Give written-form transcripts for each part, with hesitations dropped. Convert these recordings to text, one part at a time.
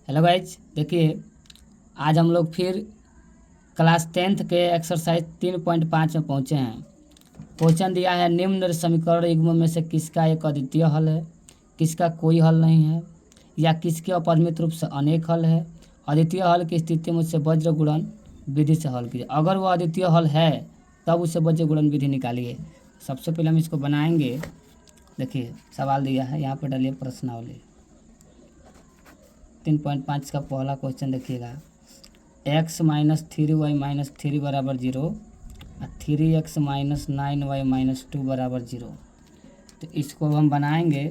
Hello guys, देखिए आज हम लोग फिर क्लास 10th के एक्सरसाइज 3.5 में पहुँचे हैं। क्वेश्चन दिया है निम्न समीकरण युग्म में से किसका एक अद्वितीय हल है, किसका कोई हल नहीं है, या किसके अपरिमित रूप से अनेक हल है। अद्वितीय हल की स्थिति में उसे वज्र गुणन विधि से हल कीजिए। अगर वो अद्वितीय हल है तब उसे वज्र गुणन विधि निकालिए। सबसे पहले हम इसको बनाएंगे। देखिए सवाल दिया है, यहाँ पर डालिए प्रश्नावली। 3.5 का पहला क्वेश्चन देखिएगा, x माइनस 3y माइनस 3 बराबर 0 और 3x माइनस 9y माइनस 2 बराबर 0। तो इसको हम बनाएंगे।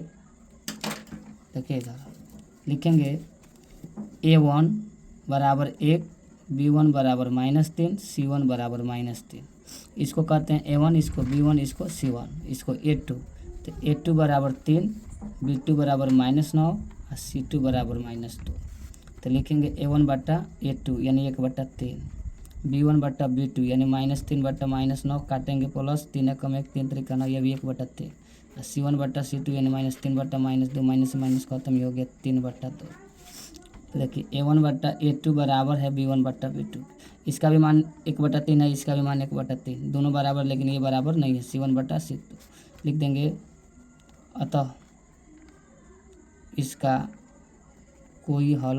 देखिए इधर लिखेंगे a1 बराबर 1, b1 बराबर -3, c1 बराबर -3। इसको कहते हैं a1, इसको b1, इसको c1, इसको a2। तो a2 बराबर 3, b2 बराबर -9 और c2 बराबर -2। तो लिखेंगे a1 बट्टा a2 यानी 1/3, b1 बट्टा b2 यानी -3 बट्टा -9, काटेंगे प्लस 3 कम 1 3 3 9, यह भी 1/3 और c1 बट्टा c2 यानी -3 बट्टा -2, माइनस से माइनस खत्म, ये हो गया 3/2। तो देखिए a1 बट्टा a2 बराबर है b1 बट्टा b2। इसका भी मान 1/3 है, इसका भी मान 1/3, दोनों बराबर, लेकिन ये बराबर नहीं है, c1 बट्टा c2 लिख देंगे। अतः इसका कोई हल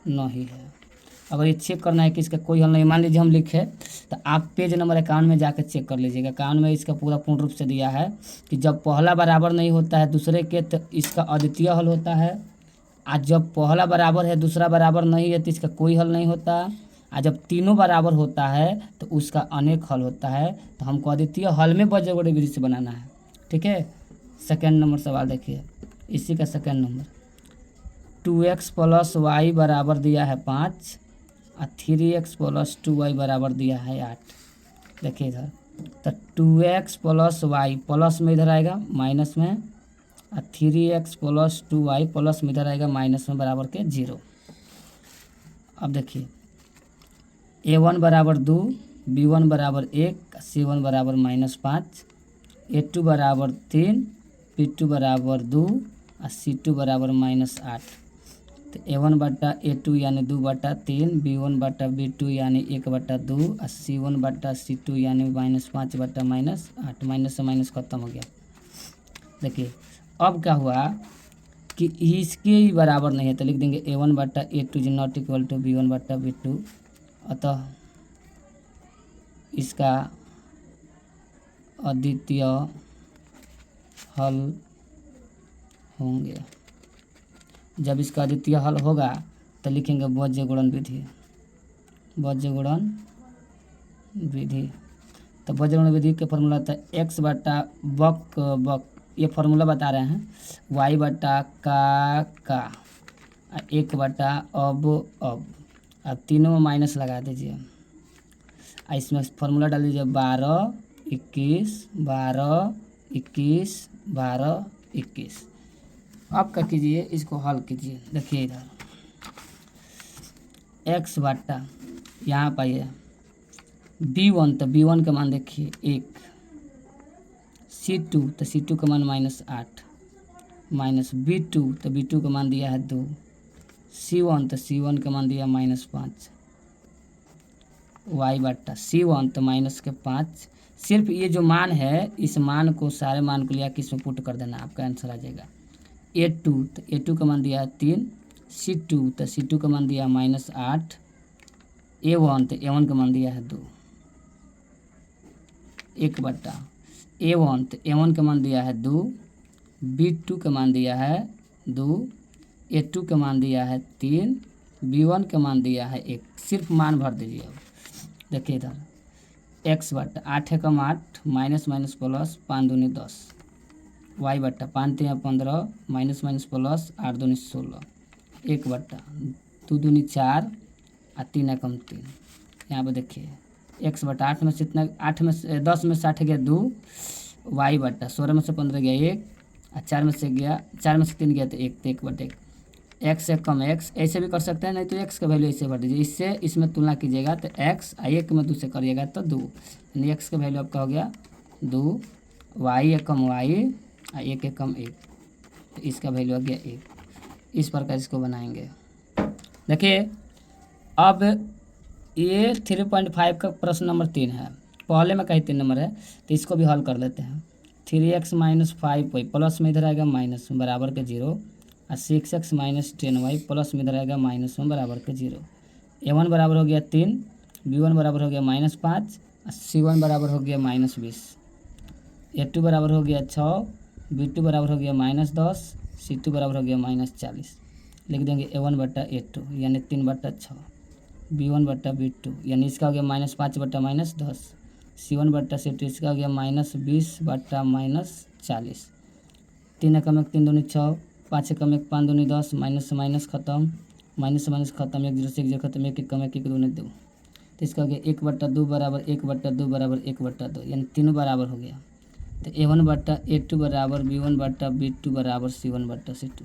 नहीं है। अगर ये चेक करना है कि इसका कोई हल नहीं, मान लीजिए हम लिखे, तो आप पेज नंबर 51 में जाकर चेक कर लीजिएगा। 51 में इसका पूरा पूर्ण रूप से दिया है कि जब पहला बराबर नहीं होता है दूसरे के तो इसका अद्वितीय हल होता है, आज जब पहला बराबर है दूसरा बराबर नहीं है तो इसका कोई हल नहीं होता, आज जब तीनों बराबर होता है तो उसका अनेक हल होता है। तो हमको अद्वितीय हल में वज्रगुण विधि से बनाना है। ठीक है, सेकेंड नंबर सवाल देखिए, इसी का second number, 2x plus Y बराबर दिया है 5 और 3x प्लस 2y बराबर दिया है 8। देखिए इधर, तो 2x प्लस वाई प्लस में इधर आएगा माइनस में, और 3x प्लस 2y प्लस में इधर आएगा माइनस में, बराबर के 0। अब देखिए a1 बराबर 2, b1 बराबर 1, c1 बराबर -5, a2 बराबर 3, b2 बराबर 2 और c2 बराबर -8। तो a1 बट्टा a2 यानी 2/3, b1 बट्टा b2 यानी 1/2 और c1 बट्टा c2 यानी -5 बट्टा -8, माइनस से माइनस खत्म हो गया। देखिए अब क्या हुआ कि इसके ही बराबर नहीं है, तो लिख देंगे a1 बट्टा a2 is not equal to b1 बट्टा b2। अतः इसका अद्वितीय हल होंगे। जब इसका अद्वितीय हल होगा तो लिखेंगे वज्र गुणन विधि, वज्र गुणन विधि। तो वज्र गुणन विधि के फॉर्मूला था x बट्टा बक, ये फार्मूला बता रहे हैं, y बट्टा का 1 बट्टा अब तीनों में माइनस लगा दीजिए। इसमें फार्मूला डाल दीजिए 12 21 12 21 12 21। अब क्या कीजिए, इसको हल कीजिए। देखिए इधर x बट्टा, यहाँ पाइए b1, तो b1 का मान देखिए 1, c2 तो c2 का मान -8, माइनस b2 तो b2 का मान दिया है 2, c1 तो c1 का मान दिया -5, y बट्टा c1 तो -5। सिर्फ ये जो मान है इस मान को, सारे मान को लिया कि इसमें पुट कर देना, आपका आंसर आ जाएगा। a2 तो a2 का मान दिया है 3, c2 तो c2 का मान दिया -8, a1 तो a1 का मान दिया है 2, 1 बट्टा a1 तो a1 का मान दिया है 2, b2 का मान दिया है 2, a2 का मान दिया है 3, b1 का मान दिया है 1। सिर्फ मान भर दीजिए। अब देखिए इधर x बट्टा 8 एकम 8, माइनस माइनस प्लस 5 दूनी 10, y बट्टा 5 3 15, माइनस माइनस प्लस 8 दूनी 16, 1 बट्टा 2 दूनी 4 और 3 एकम 3। यहाँ पर देखिए x बट्टा 8 में से इतना, 8 में से 10 में से 8 गया 2, y बट्टा 16 में से 15 गया 1 और 4 में से गया, 4 में से 3 गया तो 1, तो 1/1। x से कम x, ऐसे भी कर सकते हैं, नहीं तो x का वैल्यू ऐसे भर दीजिए। इससे इसमें तुलना कीजिएगा तो x 1 में 2 से करिएगा तो 2, यानी x का वैल्यू आपका हो गया 2, y एकम y और 1 एकम 1, तो इसका वैल्यू आ गया 1। इस प्रकार इसको बनाएंगे। देखिए अब ये 3.5 का प्रश्न नंबर 3 है, पहले में कहीं 3 नंबर है, तो इसको भी हल कर लेते हैं। 3x-5y प्लस में इधर आएगा माइनस में बराबर के 0 और 6x-10y प्लस में इधर आएगा माइनस में बराबर के 0। a1 बराबर हो गया 3, b1 बराबर हो गया -5 और c1 बराबर हो गया -20। a2 बराबर हो गया 6, b2 बराबर हो गया -10, c2 बराबर हो गया -40। लिख देंगे a1/a2 यानी 3/6, b1/b2 यानी इसका हो गया -5 बट्टा -10, c1/c2 इसका हो गया -20 बट्टा -40। 3 एकम 1 3 दूनी 6, 5 एकम 1 5 दूनी 10, माइनस से माइनस खत्म, माइनस से माइनस खत्म, 1 0 से 1 0 खत्म, 1 एकम 1 1 दूनी 2, तो इसका हो गया 1/2 बराबर 1/2 बराबर 1/2 यानी तीनों बराबर हो गया। तो a1/a2 बराबर b1/b2 बराबर c1/c2,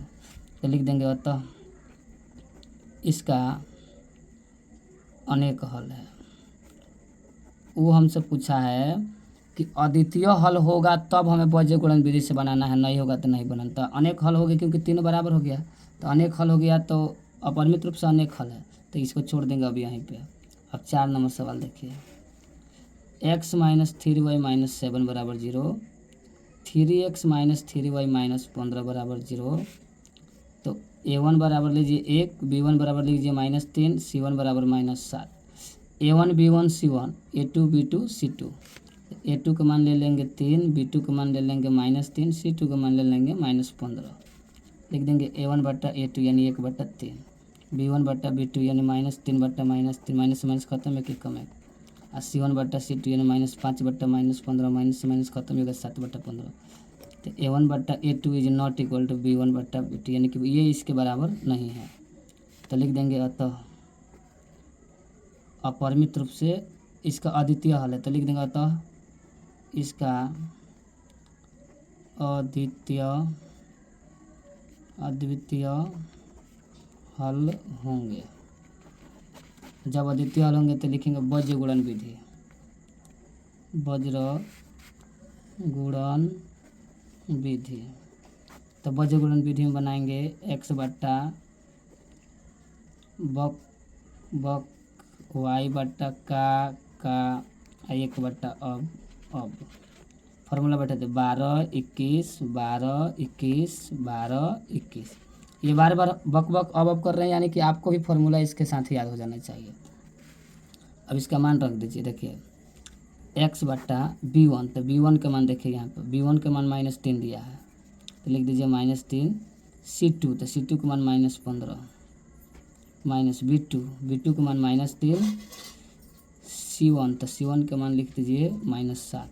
तो लिख देंगे अतः इसका अनेक हल है। वो हमसे पूछा है कि अद्वितीय हल होगा तब हमें बीजीय गुणन विधि से बनाना है, नहीं होगा तो नहीं बनाना। तो अनेक हल हो गया क्योंकि तीनों बराबर हो गया, तो अनेक हल हो गया तो अपरिमित रूप से अनेक हल है, तो इसको छोड़ देंगे अब यहीं पे। अब 4 नंबर सवाल देखिए, x - 3y - 7 बराबर 0, 3x - 3y - 15 बराबर 0। तो a1 बराबर लीजिए 1, b1 बराबर लीजिए -3, c1 बराबर -7। a1 b1 c1, a2 b2 c2। a2 का मान ले लेंगे 3, b2 का मान ले लेंगे -3, c2 का मान ले लेंगे -15। लिख देंगे a1/a2 यानी 1/3, b1/b2 यानी -3 बट्टा -3, माइनस से माइनस खत्म, 1 एकम 1, और c1/c2 यानी -5 बट्टा -15, माइनस से माइनस खत्म होगा 7/15। तो a1/a2 is not equal to b1/b2 यानी कि ये इसके बराबर नहीं है। तो लिख देंगे अतः अपरिमित रूप से इसका अद्वितीय हल है, तो लिख देंगे अतः इसका अद्वितीय हल होंगे। जब अद्वितीय हल होंगे तो लिखेंगे वज्र गुणन विधि, वज्र गुणन विधि। तो वज्र गुणन विधि में बनाएंगे x बट्टा बक y बट्टा का 1 बट्टा अब फार्मूला बैठे थे 12 21 12 21 12 21। ये बार बार बक अब कर रहे हैं, यानी कि आपको भी फार्मूला इसके साथ याद हो जाना चाहिए। अब इसका मान रख दीजिए, देखिए x बट्टा b1, तो b1 का मान देखिए यहाँ पर b1 का मान -3 दिया है, तो लिख दीजिए -3। c2, तो c2 का मान -15 माइनस b2 का मान -3। c1, तो c1 का मान लिख दीजिए -7।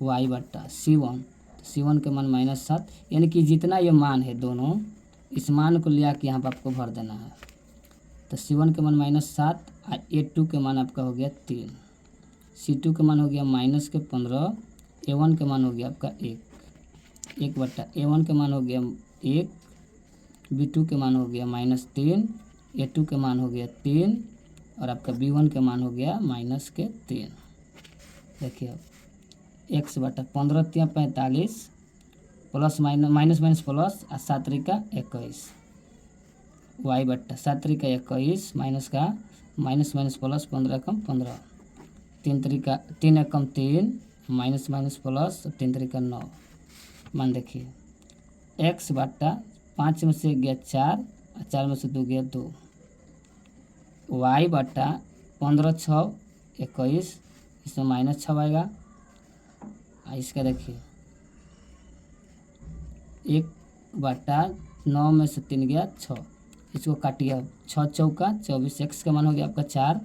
y बट्टा c1, तो c1 का मान -7, यानी कि जितना ये मान है दोनों, इस मान को लिया कि यहाँ पर आपको भर देना है। तो c1 का मान -7 और a2 के मान आपका हो गया 3, c2 का मान हो गया -15, a1 का मान हो गया आपका 1 बट्टा a1 का मान हो गया 1, b2 के मान हो गया -3, a2 के मान हो गया 3 और आपका b1 का मान हो गया -3। देखिए अब x बटा 15 × 45 प्लस माइनस प्लस और 7 × 21, y बट्टा 7 × 21 माइनस का माइनस प्लस 15 एकम 15, 3 एकम 3 माइनस प्लस 3 × 9। मान देखिए x बट्टा 5 में से गया 4 और 4 में से 2 गया 2, y बट्टा 15 6 21, इसमें -6 आएगा। इसका देखिए 1 बट्टा 9 में से 3 गया 6, इसको काटिए 6 चौका 24, x का मान हो गया आपका 4,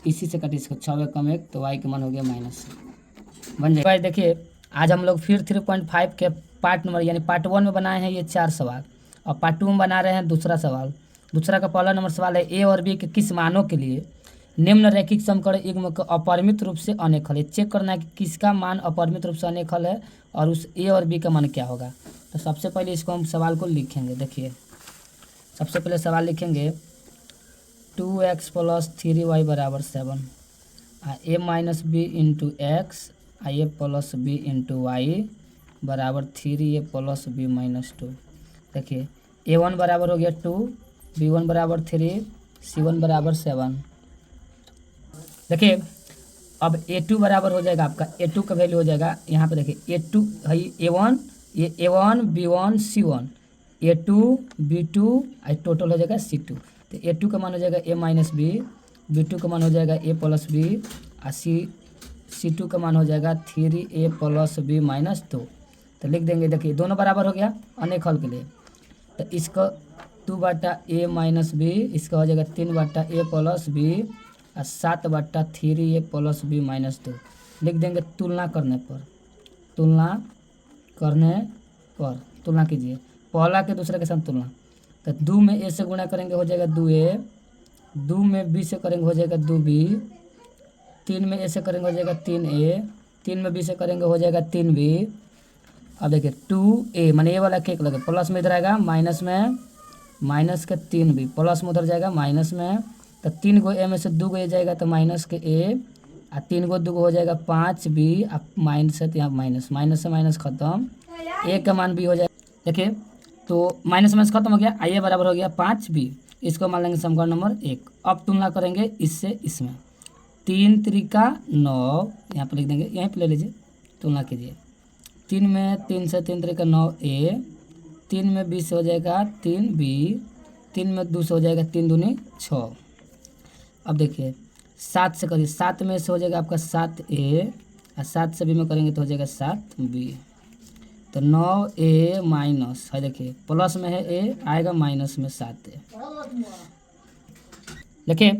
इसी से काटिए इसको 6 एकम 1, तो y का मान हो गया -, बन जाएगा। देखिए आज हम लोग फिर 3.5 के पार्ट नंबर यानी पार्ट 1 में बनाए हैं ये 4 सवाल, और पार्ट 2 में बना रहे हैं दूसरा सवाल। दूसरा का पहला नंबर सवाल है ए और बी के किस मानों के लिए निम्न रैखिक समीकरण युग्म का अपरिमित रूप से अनेक हल है। चेक करना है कि किसका मान अपरिमित रूप से अनेक हल है और उस ए और बी का मान क्या होगा। तो सबसे पहले इसको हम सवाल को लिखेंगे। देखिए सबसे पहले सवाल लिखेंगे 2x + 3y = 7 a - b × x a + b × y = 3a + b - 2। देखिए A1 बराबर हो गया 2, B1 बराबर 3, C1 बराबर 7। देखिए अब A2 बराबर हो जाएगा आपका, A2 का वैल्यू हो जाएगा यहाँ पे देखिए A2 है A1, ये A1 B1 C1, A2 B2 total हो जाएगा C2। तो A2 का मान हो जाएगा A माइनस बी, B2 का मान हो जाएगा A प्लस बी, और C2 का मान हो जाएगा 3A प्लस बी माइनस 2। तो लिख देंगे, देखिए दोनों बराबर हो गया अनेक हल के लिए। तो इसका 2/A माइनस बी, इसका हो जाएगा 3/A प्लस बी, और 7/3A प्लस बी माइनस 2। लिख देंगे तुलना करने पर, तुलना कीजिए पहला के दूसरे के साथ तुलना। तो 2 में A से गुणा करेंगे हो जाएगा 2A, 2 में B से करेंगे हो जाएगा 2B, 3 में A से करेंगे हो जाएगा 3A, 3 में B से करेंगे हो जाएगा 3B। अब देखिए 2A माने ये वाला केक लगे प्लस में इधर आएगा, माइनस में माइनस के 3B, प्लस में उधर जाएगा माइनस में। तो 3 गो A में से 2 गो A जाएगा तो माइनस के A, और 3 गो 2 गो हो जाएगा 5B, अब माइनस है तो यहाँ माइनस से माइनस खत्म, A का मान B हो जाएगा। देखिए तो माइनस माइनस खत्म हो गया, A बराबर हो गया 5B, इसको मान लेंगे समीकरण नंबर 1। अब तुलना करेंगे इससे इसमें, 3 त्रिका 9, यहाँ पर लिख देंगे, यहीं पर ले लीजिए तुलना कीजिए। 3 में 3 से 3 त्रिका 9A, 3 में 20 हो जाएगा 3B, 3 में 2 से हो जाएगा 3 दूनी 6। अब देखिए 7 से करिए, 7 में से हो जाएगा आपका 7A, और 7 से B में करेंगे तो हो जाएगा 7B। तो 9A माइनस है, देखिए प्लस में है A आएगा, माइनस में 7A। देखिए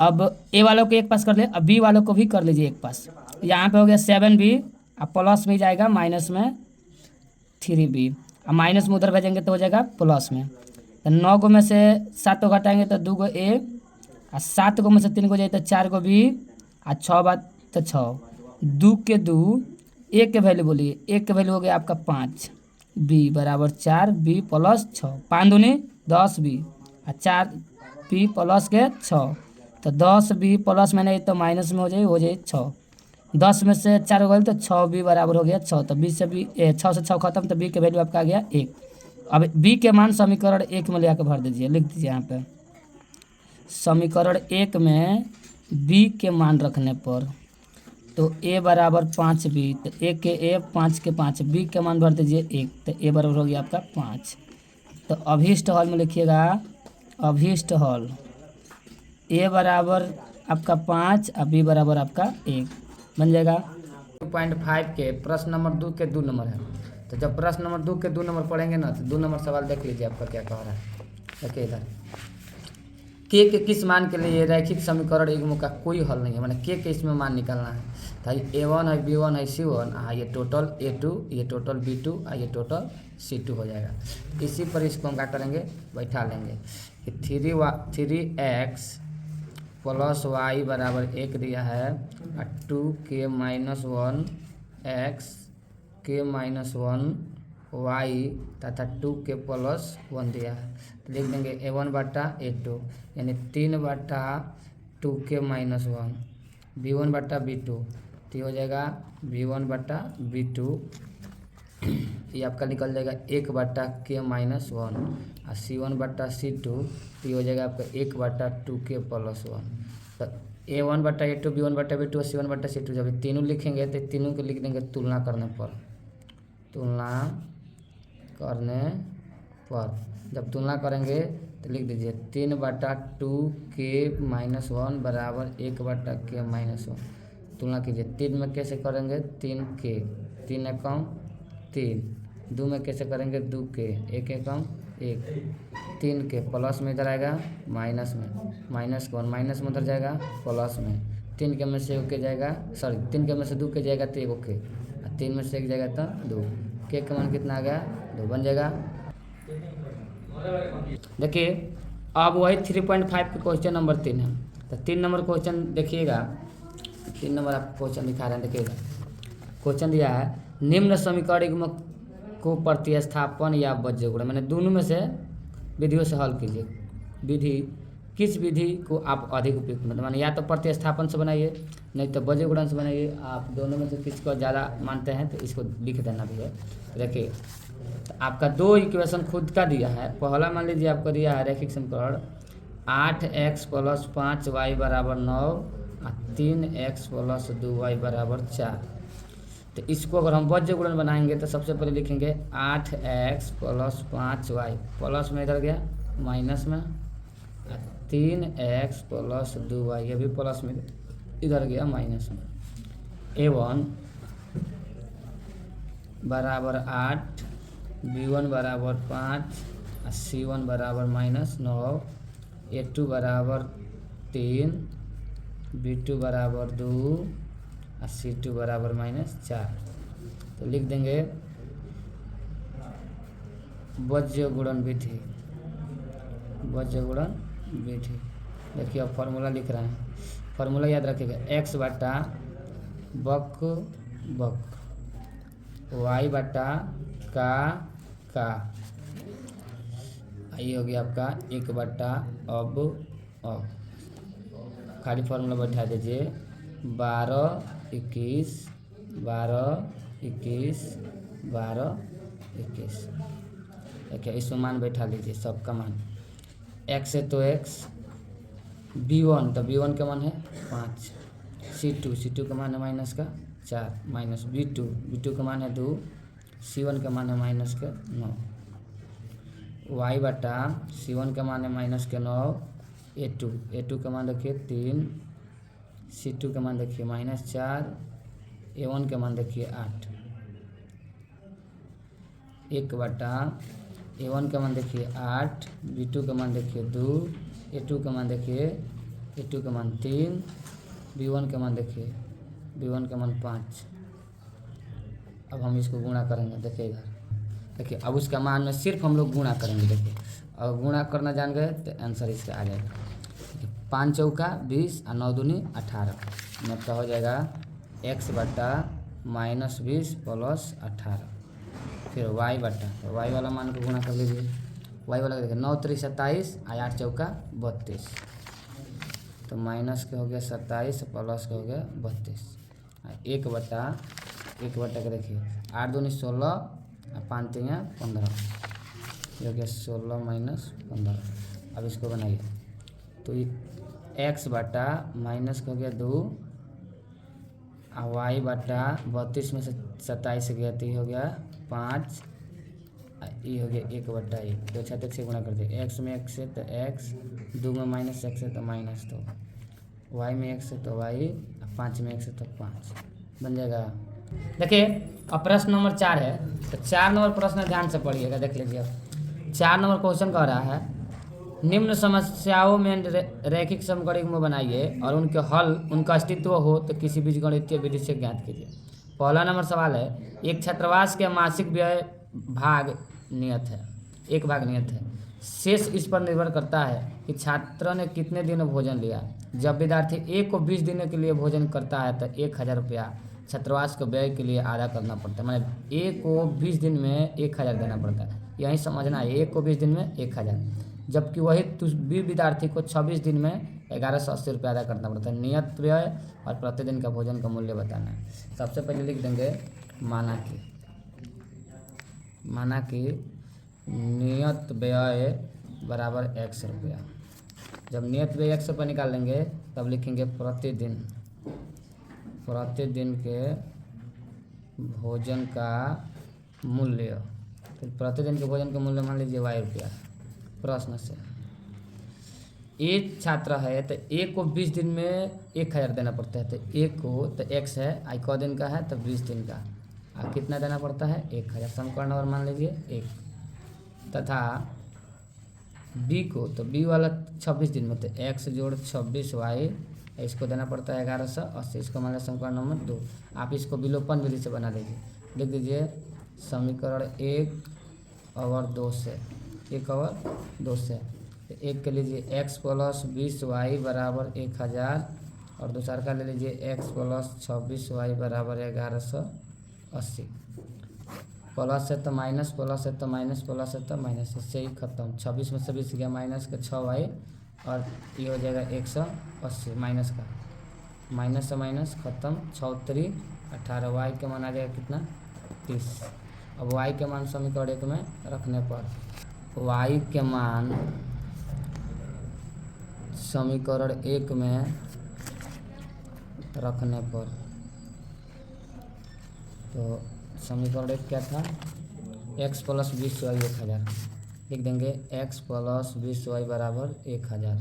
अब A वालों को एक पास कर ले, अब B वालों को भी कर लीजिए एक पास। यहाँ पे हो गया 7B, अब प्लस में जाएगा माइनस में 3B, अब माइनस में उधर भेजेंगे तो हो जाएगा प्लस में। तो 9 गो में से 7 को घटाएंगे तो 2 गो A, और 7 गो में से 3 गो जाए तो 4 गो B, और 6 बात तो 6, 2 के 2, A के वैल्यू बोलिए, A के वैल्यू हो गया आपका 5, B बराबर 4B प्लस 6, 5 दूनी 10B, और 4B प्लस के 6, तो 10B प्लस मैंने तो माइनस में हो जाए 6, 10 में से 4 गए तो 6B बराबर हो गया 6। तो 6 से 6 खत्म, तो B के वैल्यू आपका आ गया 1। अब B के मान समीकरण 1 में ले आकर भर दीजिए, लिख दीजिए यहाँ पे समीकरण 1 में B के मान रखने पर, तो A बराबर 5B, तो A के A 5 के 5, B के मान भर दीजिए 1, तो A बराबर हो गया आपका 5। तो अभीष्ट हल में लिखिएगा, अभीष्ट हल A बराबर आपका 5 और B बराबर आपका 1 बन जाएगा। 2.5 के प्रश्न नंबर 2 के 2 नंबर है। तो जब प्रश्न नंबर 2 के 2 नंबर पढ़ेंगे ना, तो 2 नंबर सवाल देख लीजिए आपका क्या कह रहा है। देखिए इधर के किस मान के लिए रैखिक समीकरण युग्म का कोई हल नहीं है, माने के इसमें मान निकालना है। तो ये A1 है, B1 है, C1, ये टोटल A2, ये टोटल B2, ये टोटल C2 हो जाएगा। इसी पर इसको हम क्या करेंगे, बैठा लेंगे कि 3x प्लस y बराबर 1 दिया है, और 2k minus 1 x k minus 1 y तथा 2k प्लस 1 दिया है। तो लिख देंगे A1/A2 यानी 3/2k माइनस 1, B1/B2, तो हो जाएगा B1/B2, ये आपका निकल जाएगा 1/k माइनस 1, और C1/C2, तो ये हो जाएगा आपका 1/2k प्लस 1। तो A1/A2, B1/B2 और C1/C2 जब ये तीनों लिखेंगे तो तीनों को लिख देंगे तुलना करने पर, जब तुलना करेंगे तो लिख दीजिए 3/2k माइनस 1 बराबर 1/k माइनस 1। तुलना कीजिए, 3 में कैसे करेंगे 3k, 3 एकम 3, 2 में कैसे करेंगे 2k, 1 एकम 1, 3k प्लस में इधर आएगा माइनस में, माइनस कौन माइनस में उधर जाएगा प्लस में, 3 के में से 1 के जाएगा, 3 के में से 2 के जाएगा तो 1 के, 3 में से 1 जाएगा तो 2, के का मान कितना आ गया 2 बन जाएगा। देखिए अब वही 3.5 के क्वेश्चन नंबर 3 है। तो 3 नंबर क्वेश्चन देखिएगा, 3 नंबर आपको क्वेश्चन दिखा रहे हैं। देखिएगा क्वेश्चन दिया है, निम्न समीकरण युग्म को प्रतिस्थापन या बज्र गुणन, मैंने दोनों में से विधियों से हल कीजिए। विधि किस विधि को आप अधिक उपयुक्त माने, या तो प्रतिस्थापन से बनाइए, नहीं तो बजे गुणन से बनाइए। आप दोनों में से किसको ज़्यादा मानते हैं तो इसको लिख देना भी है। देखिए तो आपका दो इक्वेशन खुद का दिया है। पहला मान लीजिए आपको दिया है रैखिक समीकरण 8x + 5y = 9 और 3x + 2y = 4। तो इसको अगर हम वज्र गुणन बनाएंगे तो सबसे पहले लिखेंगे 8x + 5y, प्लस में इधर गया माइनस में, 3x + 2y, ये भी प्लस में इधर गया माइनस में, a1 = 8, b1 = 5, c1 = -9, a2 = 3, b2 = 2 और c2 = -4। तो लिख देंगे वज्र गुणन विधि, वज्र गुणन विधि। देखिए अब फॉर्मूला लिख रहे हैं, फॉर्मूला याद रखिएगा, x बटा बक बक, y बटा का, ये हो गया आपका 1 बटा अब खाली फॉर्मूला बैठा दीजिए 12 21 12 21 12 21। देखिए इसमें मान बैठा लीजिए सबका मान, x है तो x, b1 तो b1 का मान है 5, c2 का मान है -4, माइनस b2 का मान है 2, c1 का मान है -9, y बटा c1 का मान है -9, a2 का मान देखिए 3, c2 का मान देखिए -4, a1 का मान देखिए 8, 1 बटा a1 का मान देखिए 8, b2 का मान देखिए 2, a2 का मान देखिए 3, b1 का मान देखिए 5। अब हम इसको गुणा करेंगे, देखिए इधर देखिए, अब उसका मान में सिर्फ हम लोग गुणा करेंगे। देखिए अब गुणा करना जान गए तो आंसर इसका आ जाएगा। 5 चौका 20 और 9 दूनी 18, मतलब हो जाएगा x बटा -20 + 18, फिर y बटा, तो y वाला मान को गुणा कर लीजिए, y वाला देखिए 9 3 27 और 8 चौका 32, तो माइनस के हो गया 27 प्लस के हो गया 32, 1 बटा के देखिए 8 दूनी 16 और 5 3 15, ये हो गया 16 - 15। अब इसको बनाइए तो x बटा माइनस का हो गया 2 और y बटा 32 में से 27 गया तो ये हो गया 5, ये हो गया 1 बटा 1, तो 6 से गुणा कर दिए, x में x है तो x, 2 में -x है तो माइनस, तो y में x है तो y, 5 में x है तो 5 बन जाएगा। देखिए अब प्रश्न नंबर 4 है, तो 4 नंबर प्रश्न ध्यान से पढ़िएगा, देख लीजिए। 4 नंबर क्वेश्चन कह रहा है निम्न समस्याओं में रैखिक समगणित बनाइए और उनके हल, उनका अस्तित्व हो तो किसी बीजगणितीय विधि से ज्ञात कीजिए। पहला नंबर सवाल है, एक छात्रावास के मासिक व्यय भाग नियत है, 1 भाग नियत है, शेष इस पर निर्भर करता है कि छात्र ने कितने दिन भोजन लिया। जब विद्यार्थी A को 20 दिनों के लिए भोजन करता है तो 1000 रुपया छात्रावास के व्यय के लिए आधा करना पड़ता है, माने A को 20 दिन में 1000 देना पड़ता है, यही समझना है। A को 20 दिन में 1000, जबकि वही बी विद्यार्थी को 26 दिन में 1180 रुपया अदा करना पड़ता है। नियत व्यय और प्रतिदिन का भोजन का मूल्य बताना है। सबसे पहले लिख देंगे माना कि नियत व्यय बराबर x रुपया। जब नियत व्यय x रुपया निकाल लेंगे तब लिखेंगे प्रतिदिन के भोजन का मूल्य, तो प्रतिदिन के भोजन का मूल्य मान लीजिए y रुपया। प्रश्न से एक छात्र है तो A को 20 दिन में 1000 देना पड़ता है, तो A को तो x है, आई क दिन का है तो 20 दिन का, और कितना देना पड़ता है 1000, समीकरण और मान लीजिए 1। तथा B को तो B वाला 26 दिन में तो x जोड़ 26y, इसको देना पड़ता है 1180, इसको मान लीजिए समीकरण नंबर 2। आप इसको विलोपन विधि से बना लीजिए, लिख दीजिए समीकरण 1 और 2 से, 1 और 2 से। एक के लीजिए x + 20y बराबर 1000 और दूसरा का ले लीजिए x + 26y बराबर 1180। प्लस है तो माइनस, प्लस है तो माइनस, प्लस है तो माइनस, इससे ही खत्म। 26 में से 20 गया माइनस के 6y और ये हो जाएगा 180 माइनस का, माइनस से माइनस खत्म, 6 18, वाई के मान आ जाएगा कितना 30। अब वाई के मान समीकरण 1 में रखने पर वाई के मान समीकरण 1 में रखने पर, तो समीकरण 1 क्या था, x प्लस 20y 1000 लिख देंगे, x प्लस 20y बराबर 1000।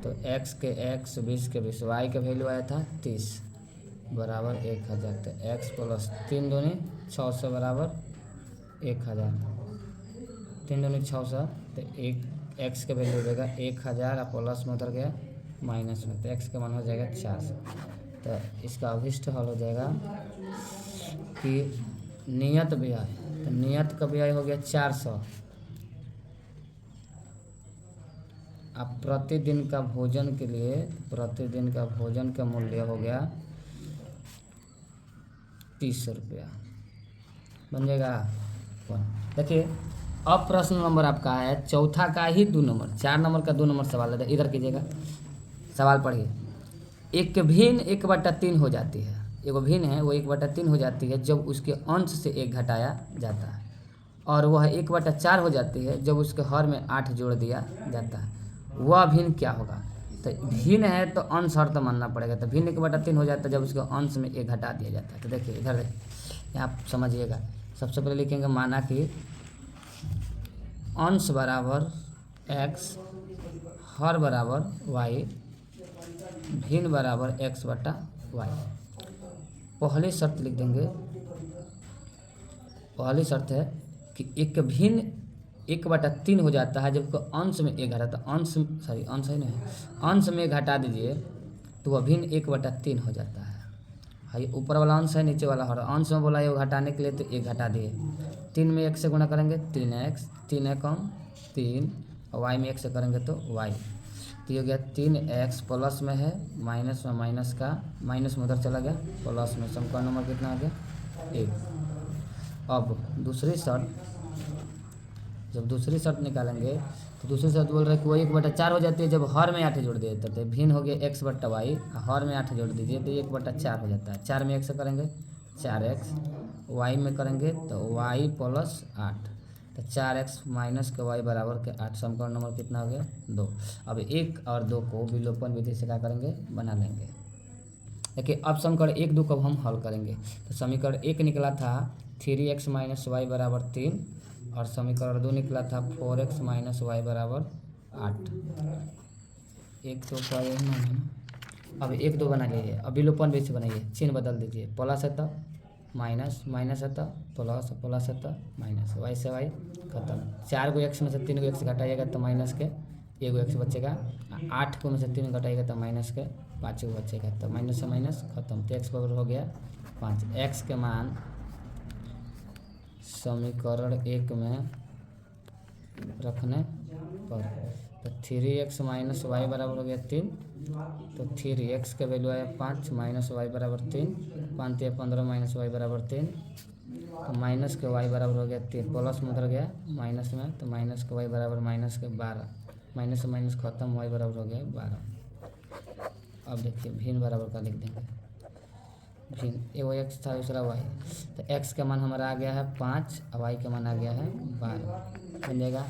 तो x के x 20 के 20, y का वैल्यू आया था 30 बराबर 1000। तो x प्लस 3 दूनी 600 बराबर 1000, 3 दूनी 600, तो एक x के वैल्यू हो जाएगा 1000 और प्लस में उधर गया माइनस में, तो x का मान हो जाएगा 400। तो इसका अभिष्ट हल हो जाएगा कि नियत ब्याज, तो नियत का ब्याज हो गया 400, अब प्रतिदिन का भोजन के लिए, प्रतिदिन का भोजन का मूल्य हो गया 30 रुपया, बन जाएगा। देखिए अब प्रश्न नंबर आपका है चौथा का ही 2 नंबर, 4 नंबर का 2 नंबर सवाल है, इधर कीजिएगा, सवाल पढ़िए। एक भिन्न 1/3 हो जाती है, एगो भिन्न है वो 1/3 हो जाती है जब उसके अंश से 1 घटाया जाता है, और वह 1/4 हो जाती है जब उसके हर में 8 जोड़ दिया जाता है, वह भिन्न क्या होगा। तो भिन्न है तो अंश हर तो मानना पड़ेगा, तो भिन्न 1/3 हो जाता है जब उसके अंश में 1 घटा दिया जाता है। तो देखिए इधर यहाँ आप समझिएगा, सबसे पहले लिखेंगे माना कि अंश बराबर x, हर बराबर y, भिन्न बराबर x/y। पहली शर्त लिख देंगे, पहली शर्त है कि एक भिन्न 1/3 हो जाता है जब अंश में 1 घटा, तो अंश अंश है नहीं, अंश में घटा दीजिए तो वह भिन्न 1/3 हो जाता है। हाई ऊपर वाला अंश है, नीचे वाला हर, अंश में बोला ये घटाने के लिए तो 1 घटा दिए, 3 में 1 से गुणा करेंगे 3x, 3 एकम 3, और y में 1 से करेंगे तो y, तो ये हो गया 3x, प्लस में है माइनस में, माइनस का माइनस में उधर चला गया प्लस में, समीकरण नंबर कितना आ गया 1। अब दूसरी शर्त, जब दूसरी शर्त निकालेंगे तो दूसरी शर्त बोल रहा है कि वो 1/4 हो जाती है जब हर में 8 जोड़ दिया जाता है, भिन्न हो गया x/y, हर में 8 जोड़ दीजिए तो 1/4 हो जाता है, 4 में 1 से करेंगे 4x, y में करेंगे तो y प्लस 8, तो 4x माइनस के y बराबर के 8, समीकरण नंबर कितना हो गया 2। अब 1 और 2 को विलोपन विधि से क्या करेंगे, बना लेंगे। देखिए अब समीकरण 1 2 को हम हल करेंगे, तो समीकरण 1 निकला था 3x माइनस वाई बराबर 3, और समीकरण 2 निकला था 4x माइनस वाई बराबर 8। 1 2 का यही मान है ना। अब 1 2 बना लीजिए, अब विलोपन विधि से बनाइए, चिन्ह बदल दीजिए, प्लस है तो माइनस, माइनस है तो प्लस, प्लस है तो माइनस, वाई से वाई खत्म, 4 को x में से 3 को x घटाइएगा तो माइनस के 1 को x बचेगा, 8 को में से 3 घटाइएगा तो माइनस के 5 को बचेगा, तो माइनस से माइनस खत्म, तो x बराबर हो गया 5। x के मान समीकरण 1 में रखने पर, तो 3x माइनस वाई बराबर हो गया 3, तो 3x का वैल्यू आया 5, माइनस वाई बराबर 3, 5 या 15 माइनस वाई बराबर 3, तो माइनस के वाई बराबर हो गया 3, प्लस में उधर गया माइनस में, तो माइनस के वाई बराबर माइनस के 12, माइनस से माइनस खत्म, वाई बराबर हो गया 12। अब देखिए भिन्न बराबर का लिख देंगे, भिन्न एगो x था दूसरा y, तो x का मान हमारा आ गया है 5 और y का मान आ गया है 12, बन जाएगा।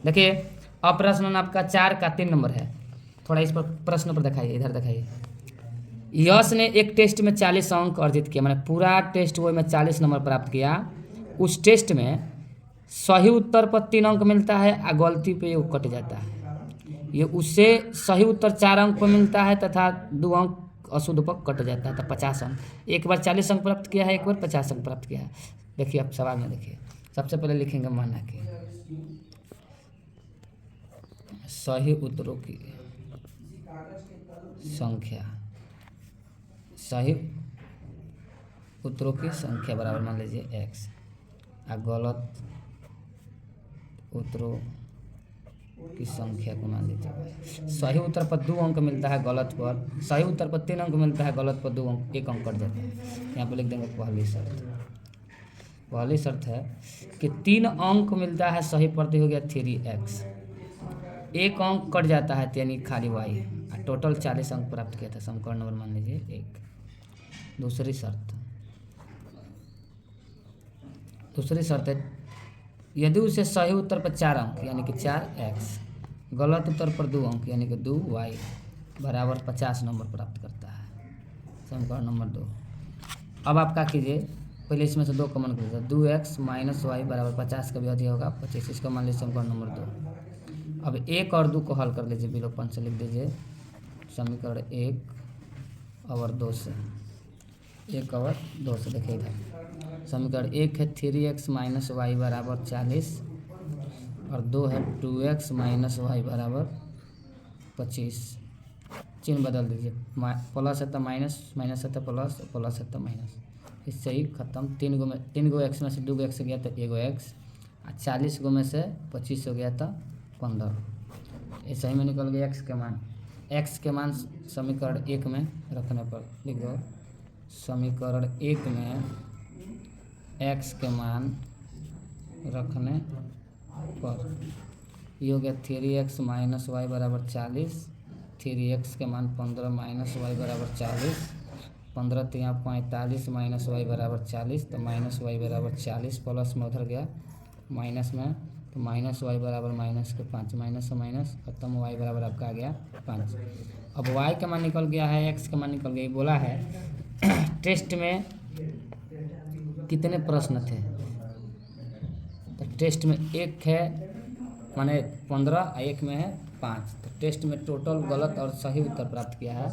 देखिए अब प्रश्न आपका 4 का 3 नंबर है, थोड़ा इस पर प्रश्न पर दिखाइए, इधर दिखाइए। यश ने एक टेस्ट में 40 अंक अर्जित किया, मैंने पूरा टेस्ट वो में 40 नंबर प्राप्त किया, उस टेस्ट में सही उत्तर पर 3 अंक मिलता है और गलती पे वो कट जाता है, ये उससे सही उत्तर 4 अंक पर मिलता है तथा 2 अंक अशुद्ध पर कट जाता है, तो 50 अंक, एक बार 40 अंक प्राप्त किया है, एक बार 50 अंक प्राप्त किया है। देखिए अब सवाल में देखिए, सबसे पहले लिखेंगे माना कि सही उत्तरों की संख्या, सही उत्तरों की संख्या बराबर मान लीजिए x, और गलत उत्तरों की संख्या को मान लीजिए। सही उत्तर पर 2 अंक मिलता है, गलत पर, सही उत्तर पर 3 अंक मिलता है, गलत पर 2 अंक, 1 अंक कट जाता है। यहाँ पर लिख देंगे पहली शर्त, पहली शर्त है कि 3 अंक मिलता है सही पर, हो गया 3x, एक अंक कट जाता है, तो यानी खाली वाई है। टोटल 40 अंक प्राप्त किया था। समीकरण नंबर मान लीजिए 1। दूसरी शर्त है, यदि उसे सही उत्तर पर 4 अंक यानी कि 4x, गलत उत्तर पर 2 अंक यानी कि 2y बराबर 50 नंबर प्राप्त करता है। समीकरण नंबर 2। अब आप क्या कीजिए, पहले इसमें से 2 कॉमन कर दीजिए। 2x माइनस वाई बराबर 50 का भी अवधि होगा 25। इसका मान लीजिए समीकरण नंबर 2। अब 1 और 2 को हल कर लीजिए, विलोपन से लिख दीजिए समीकरण 1 और 2 से। 1 और 2 से देखिए इधर समीकरण 1 है 3x माइनस वाई बराबर 40 और 2 है 2x माइनस वाई बराबर 25। चिन्ह बदल दीजिए, प्लस है तो माइनस, माइनस है तो प्लस, प्लस है तो माइनस। इससे ही खत्म। 3 गो एक्स में से 2 गो एक्स गया तो 1 गो एक्स, 40 गो में से 25 हो गया तो 15। ऐसे ही में निकल गया एक्स के मान। एक्स के मान समीकरण 1 में रखने पर लिख दो, समीकरण 1 में एक्स के मान रखने पर ये हो गया 3x माइनस वाई बराबर 40। 3x के मान 15 माइनस वाई बराबर 40, 15 तो यहाँ 45 माइनस वाई बराबर 40, तो माइनस वाई बराबर 40, प्लस में उधर गया माइनस में, तो माइनस वाई बराबर माइनस के 5, माइनस से माइनस खत्म, वाई बराबर आपका आ गया 5। अब वाई का मान निकल गया है, एक्स का मान निकल गया। बोला है टेस्ट में कितने प्रश्न थे, तो टेस्ट में 1 है माने 15 और 1 में है 5। तो टेस्ट में टोटल गलत और सही उत्तर प्राप्त किया है।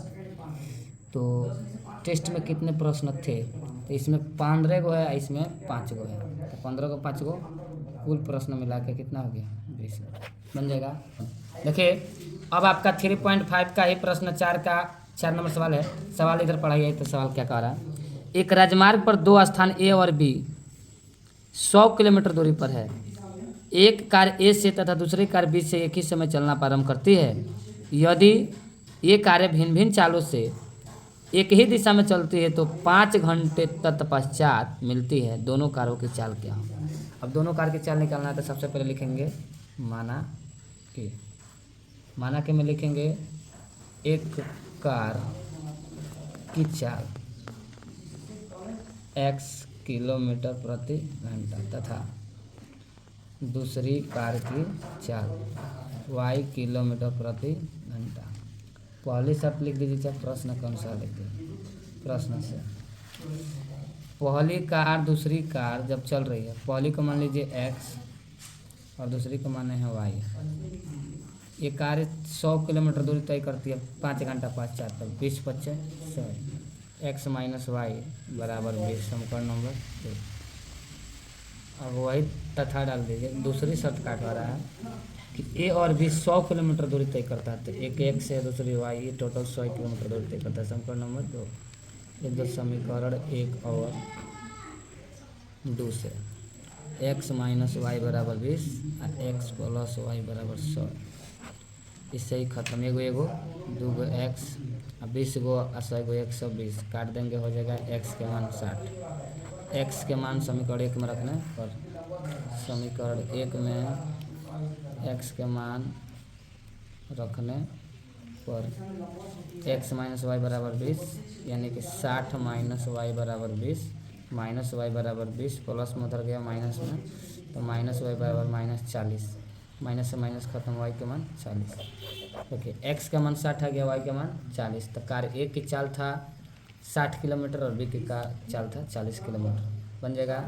तो टेस्ट में कितने प्रश्न थे, तो इसमें 15 गो है, इसमें 5 गो है, तो 15 को 5 गो कुल प्रश्न मिला के कितना हो गया 20 बन जाएगा। देखिए अब आपका 3.5 का ही प्रश्न 4 नंबर सवाल है। सवाल इधर पढ़ाइए, तो सवाल क्या कह रहा है। एक राजमार्ग पर 2 स्थान ए और बी 100 किलोमीटर दूरी पर है। एक कार ए से तथा दूसरी कार बी से एक ही समय चलना प्रारंभ करती है। यदि ये कारें भिन्न भिन्न चालों से एक ही दिशा में चलती है तो 5 घंटे तत्पश्चात मिलती है। दोनों कारों की चाल क्या हो। अब दोनों कार की चाल निकालना है तो सबसे पहले लिखेंगे माना के में लिखेंगे एक कार की चाल x किलोमीटर प्रति घंटा तथा दूसरी कार की चाल y किलोमीटर प्रति घंटा। पहली शर्त लिख दीजिए, चाहे प्रश्न के अनुसार लिख दीजिए। प्रश्न से पहली कार दूसरी कार जब चल रही है, पहली को मान लीजिए x और दूसरी को माने है y। ये कार 100 किलोमीटर दूरी तय करती है 5 घंटा पश्चात, तब 20 बच्चे 100, x माइनस वाई बराबर 20। समीकरण नंबर 2। अब वही तथा डाल दीजिए। दूसरी शर्त का कह रहा है कि ए और बी 100 किलोमीटर दूरी तय करता है, तो एक x है दूसरी y, ये टोटल 100 किलोमीटर दूरी तय करता है। समीकरण नंबर 2 लिख दो, समीकरण 1 और 2 से x माइनस वाई बराबर 20 और x प्लस वाई बराबर 100। इससे ही खत्म। एगो 2 गो x और 20 गो और 100 गो 120 काट देंगे, हो जाएगा x के मान 60। x के मान समीकरण 1 में रखने पर समीकरण 1 में x के मान रखने पर x माइनस वाई बराबर 20 यानी कि 60 माइनस वाई बराबर 20, माइनस वाई बराबर 20, प्लस में उधर गया माइनस में, तो माइनस वाई बराबर माइनस 40, माइनस से माइनस खत्म, वाई के मान 40। ओके, एक्स का मान 60 आ गया, वाई का मान 40। तो कार ए की चाल था 60 किलोमीटर और बी की का चाल था 40 किलोमीटर। बन जाएगा।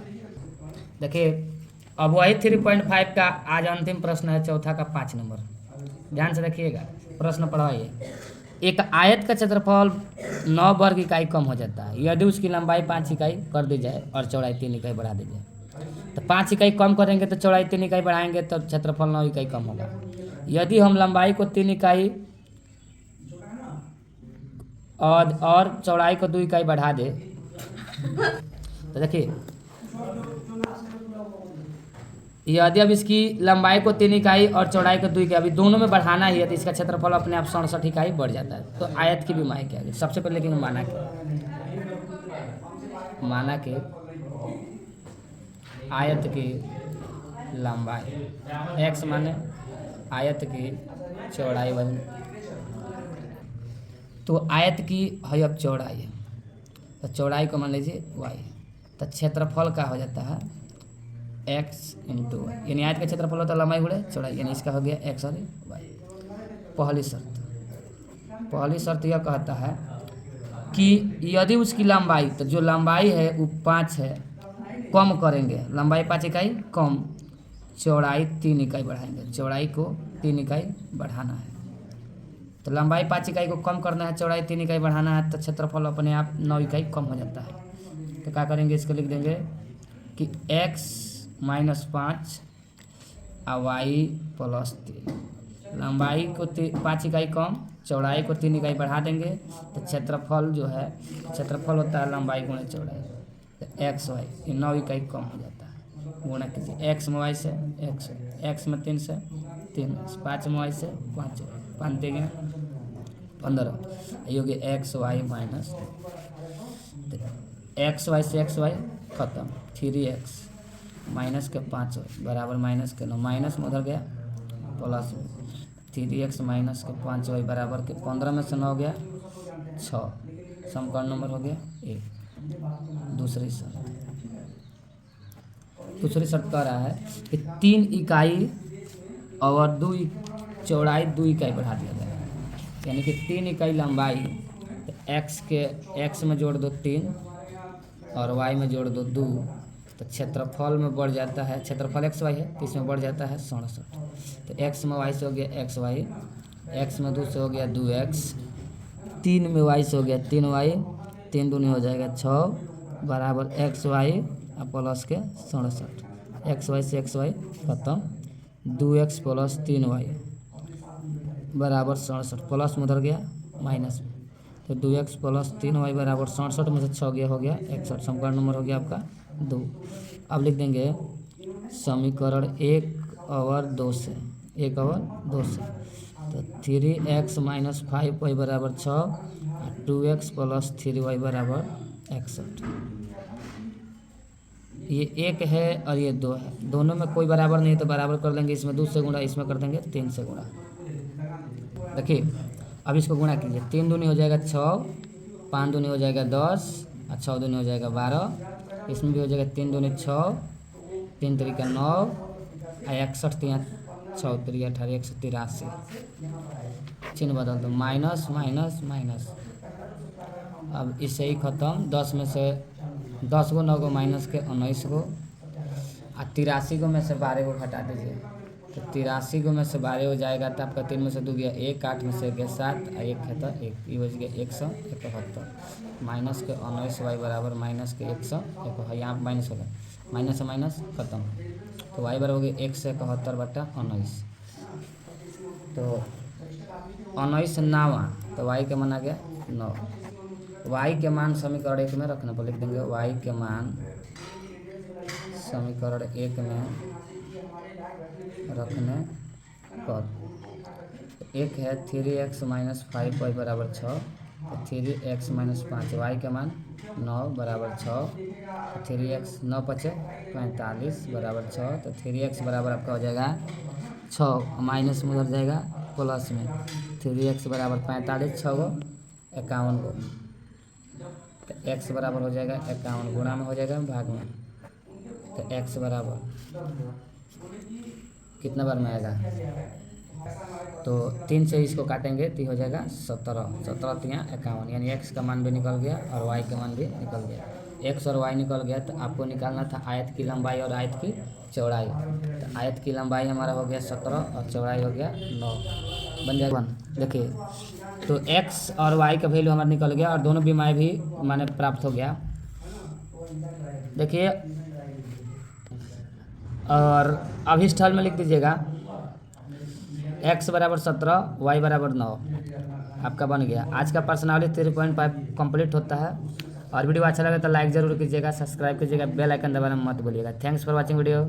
देखिए अब वही 3.5 का आज अंतिम प्रश्न है, चौथा का 5 नंबर। ध्यान से देखिएगा, प्रश्न पढ़वाइए। एक आयत का क्षेत्रफल 9 वर्ग इकाई कम हो जाता है यदि उसकी लंबाई 5 इकाई कर दी जाए और चौड़ाई 3 इकाई बढ़ा दी जाए। तो 5 इकाई कम करेंगे तो चौड़ाई 3 इकाई बढ़ाएंगे तो क्षेत्रफल 9 इकाई कम होगा। यदि हम लंबाई को 3 इकाई और चौड़ाई को 2 इकाई बढ़ा दे तो देखिए, यदि अब इसकी लंबाई को 3 इकाई और चौड़ाई को 2 इकाई, अभी दोनों में बढ़ाना ही है तो इसका क्षेत्रफल अपने आप 67 इकाई बढ़ जाता है। तो आयत की भी माई क्या है, सबसे पहले लेकिन माना के आयत की लंबाई x माने आयत की चौड़ाई बन। तो आयत की है अब चौड़ाई है, तो चौड़ाई को मान लीजिए y है, तो क्षेत्रफल का हो जाता है x इंटू वाई, यानी आयत का क्षेत्रफल होता है लंबाई गुणे चौड़ाई, यानी इसका हो गया x और y। पहली शर्त यह कहता है कि यदि उसकी लंबाई, तो जो लंबाई है वो 5 है, कम करेंगे, लंबाई 5 इकाई कम, चौड़ाई 3 इकाई बढ़ाएंगे, चौड़ाई को 3 इकाई बढ़ाना है। तो लंबाई 5 इकाई को कम करना है, चौड़ाई 3 इकाई बढ़ाना है, तो क्षेत्रफल अपने आप 9 इकाई कम हो जाता है। तो क्या करेंगे, इसको लिख देंगे कि x माइनस 5 और y प्लस 3, लंबाई को 5 इकाई कम, चौड़ाई को 3 इकाई बढ़ा देंगे, तो क्षेत्रफल जो है, क्षेत्रफल होता है लंबाई गुणे चौड़ाई, तो x y ये 9 इकाई कम हो जाता है। गुणा कीजिए, x में y से x में 3 से 3, 5 में y से 5, 5 देंगे 15, ये हो गया x y minus, x y से एक्स वाई खत्म, 3x माइनस के 5y बराबर माइनस के 9, माइनस में उधर गया प्लस में 3x माइनस के 5y बराबर के 15 में से 9 गया 6, समीकरण नंबर हो गया 1। दूसरी शर्त कह रहा है कि 3 इकाई और चौड़ाई 2 इकाई बढ़ा दिया गया, यानी कि 3 इकाई लंबाई, तो x में जोड़ दो 3 और y में जोड़ दो 2, तो क्षेत्रफल में बढ़ जाता है, क्षेत्रफल x y है तो इसमें बढ़ जाता है 67, तो x में y से हो गया x y, x में 2 से हो गया 2x, 3 में y से हो गया 3y, 3 दूनी हो जाएगा 6 बराबर x y और प्लस के 67, x y से x y खत्म, 2x प्लस 3y बराबर 67, प्लस में उधर गया माइनस में, तो 2x प्लस 3y बराबर 67 में से 6 गया हो गया 61, समीकरण नंबर हो गया आपका 2। अब लिख देंगे समीकरण 1 और 2 से, 1 और 2 से, तो 3x माइनस 5y बराबर 6 और 2x प्लस 3y बराबर 61। ये 1 है और ये 2 है, दोनों में कोई बराबर नहीं तो बराबर कर देंगे, इसमें 2 से गुणा, इसमें कर देंगे 3 से गुणा। देखिए अब इसको गुणा कीजिए, 3 दूनी हो जाएगा 6, 5 दूनी हो जाएगा 10 और 6 दूनी हो जाएगा 12, इसमें भी हो जाएगा 3 दूनी 6, 3 तरीका 9 और 61, 6 3 18, 183, चिन्ह बदल दो, माइनस माइनस माइनस, अब इससे ही खत्म, 10 में से 10 को 9 को माइनस के 19 को, और 83 को में से 12 को घटा दीजिए, तो 83 को में से 12 हो जाएगा, तो आपका 3 में से 2 गया 1, 8 में से गया 7 और 1 है तो 1, ये बच गया 171, माइनस के 19y बराबर माइनस के 171, यहाँ पर माइनस हो गया, माइनस से माइनस खत्म, तो y बराबर हो गया 171/19, तो 19 9, तो y के मान आ गया 9, y के मान समीकरण 1 में रखने पर लिख देंगे, y के मान समीकरण 1 में रखने पर 1 है 3x माइनस 5y बराबर 6, तो 3x माइनस 5y के मान 9 बराबर 6, तो 3x 9 पचे 45 बराबर 6, तो 3x बराबर आपका हो जाएगा 6, माइनस में उधर जाएगा प्लस में, 3x बराबर 45, 6 गो 51 गो, तो x बराबर हो जाएगा 51, गुणा में हो जाएगा भाग में, तो x बराबर कितना बार में आएगा, तो 3 से इसको काटेंगे तो हो जाएगा 17, 17 3 51, यानी x का मान भी निकल गया और y का मान भी निकल गया। x और y निकल गया, तो आपको निकालना था आयत की लंबाई और आयत की चौड़ाई, तो आयत की लंबाई हमारा हो गया 17 और चौड़ाई हो गया 9, बन जाएगा 1। देखिए तो x और y का वैल्यू हमारा निकल गया और दोनों बीमारी भी माने प्राप्त हो गया। देखिए और अब इस स्थल में लिख दीजिएगा x बराबर 17, y बराबर 9, आपका बन गया। आज का पर्सनालिटी 3.5 कंप्लीट होता है। और वीडियो अच्छा लगे तो लाइक ज़रूर कीजिएगा, सब्सक्राइब कीजिएगा, बेल आइकन दबाना मत भूलिएगा। Thanks for watching video.